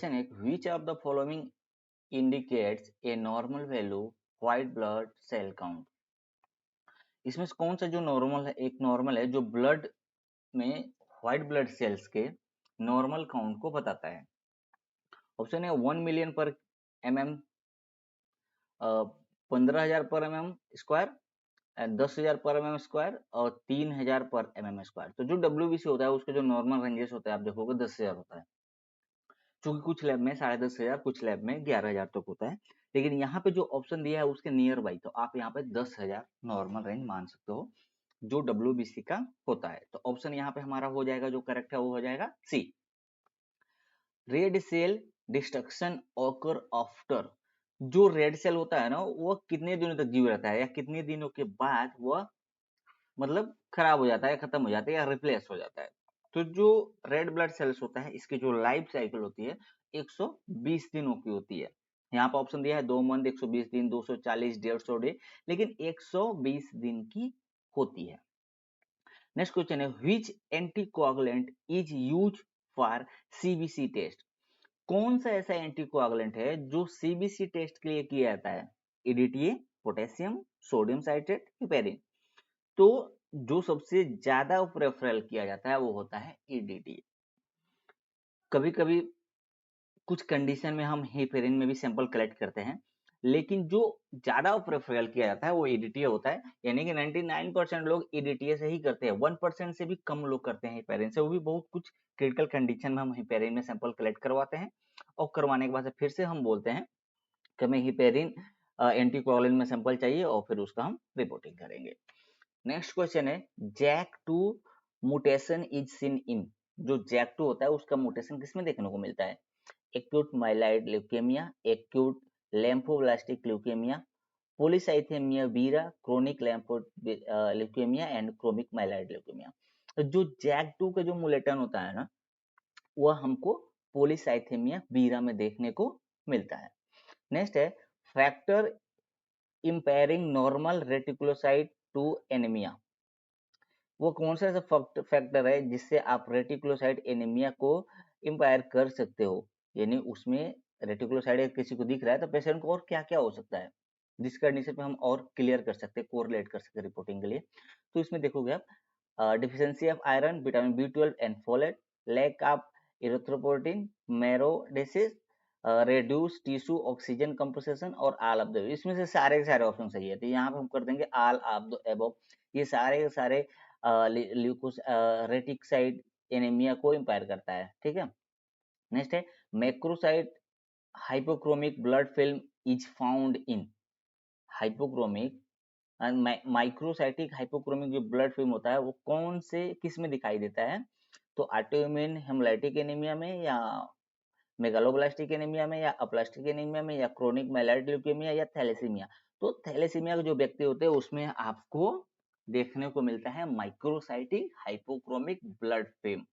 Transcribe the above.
Question है which of the following indicates a normal value white blood cell count. इसमें से कौन सा जो नॉर्मल है, एक नॉर्मल है जो ब्लड में व्हाइट ब्लड सेल्स के नॉर्मल काउंट को बताता है। ऑप्शन है 1 मिलियन पर mm, 15,000 पर mm स्क्वायर, 10,000 पर mm स्क्वायर और 3,000 पर mm स्क्वायर। तो जो WBC होता है उसके जो नॉर्मल रेंजेस होता है आप देखोगे 10,000 होता है, क्योंकि कुछ लैब में 10,500, कुछ लैब में 11,000 तक होता है। लेकिन यहाँ पे जो ऑप्शन दिया है उसके नियर बाई, तो आप यहाँ पे 10,000 नॉर्मल रेंज मान सकते हो जो WBC का होता है। तो ऑप्शन यहाँ पे हमारा हो जाएगा, जो करेक्ट है वो हो जाएगा C. Red cell destruction occur after, जो रेड सेल होता है ना वो कितने दिनों तक जीव रहता है या कितने दिनों के बाद वह मतलब खराब हो जाता है, खत्म हो जाता है या रिप्लेस हो जाता है। तो जो रेड ब्लड सेल्स होता है इसकी जो लाइफ साइकिल होती है 120 दिनों की होती है। यहाँ पर ऑप्शन दिया है 2 मंथ, 120 दिन, 240, 150 डे, लेकिन 120 दिन की होती है। नेक्स्ट क्वेश्चन है which anticoagulant is use for CBC test. कौन सा ऐसा एंटीकोआगुलेंट है जो सीबीसी टेस्ट के लिए किया जाता है? EDTA, potassium, sodium citrate, heparin. तो जो सबसे ज्यादा प्रेफरल किया जाता है वो होता है ईडीटी। कभी कभी कुछ कंडीशन में हम हिपेरिन में भी सैंपल कलेक्ट करते हैं, लेकिन जो ज्यादा प्रेफरल किया जाता है वो ईडीटीए होता है। यानी कि 99% लोग ईडीटीए से ही करते हैं, 1% से भी कम लोग करते हैं हिपेरिन से। वो भी बहुत कुछ क्रिटिकल कंडीशन में हम हिपेरिन में सैंपल कलेक्ट करवाते हैं और करवाने के बाद फिर से हम बोलते हैं कि हमें हिपेरिन एंटीकोआगुलेंट में सैंपल चाहिए और फिर उसका हम रिपोर्टिंग करेंगे। नेक्स्ट क्वेश्चन है जैक2 म्यूटेशन इज सीन इन। जो जैक2 होता है उसका म्यूटेशन किसमें देखने को मिलता है? Acute myeloid leukemia, acute lymphoblastic leukemia, polycythemia vera, chronic lympho leukemia and chronic myeloid leukemia. तो जो जैक2 का जो म्यूटेशन होता है ना वह हमको पॉलीसाइथेमिया वीरा में देखने को मिलता है। नेक्स्ट है factor impairing normal reticulocyte to anaemia. वो कौन सा ऐसा फैक्टर है जिससे आप रेटिकुलोसाइट एनीमिया को इंपायर कर सकते हो? यानी उसमें रेटिकुलोसाइट किसी को दिख रहा है तो पेशेंट को और क्या क्या हो सकता है जिस कंडीशन पे हम और क्लियर कर सकते हैं, कोरिलेट कर सकते हैं रिपोर्टिंग के लिए। तो इसमें देखोगे आप deficiency of iron, vitamin B12 and folate, lack of erythropoietin, मैरोडेसिस, रेड्यूस टिश्यू ऑक्सीजन कंपोजिशन और ऑल ऑफ द। इसमें से सारे के सारे ऑप्शन सही है, तो यहाँ पे हम कर देंगे ऑल ऑफ द एबव। ये सारे के सारे ल्यूकोस रेटिकसाइट एनीमिया को इंपायर करता है। ठीक है। नेक्स्ट है macrocyte hypochromic blood film is found in. Hypochromic and microcytic hypochromic जो ब्लड फिल्म होता है वो कौन से किस में दिखाई देता है? तो ऑटोइम्यून हेमोलाइटिक एनीमिया में, या मेगालोब्लास्टिक एनीमिया में, या अप्लास्टिक एनीमिया में, या क्रोनिक माइलॉइड ल्यूकेमिया, या थैलेसीमिया। तो थैलेसीमिया के जो व्यक्ति होते हैं उसमें आपको देखने को मिलता है माइक्रोसाइटिक हाइपोक्रोमिक ब्लड फिल्म।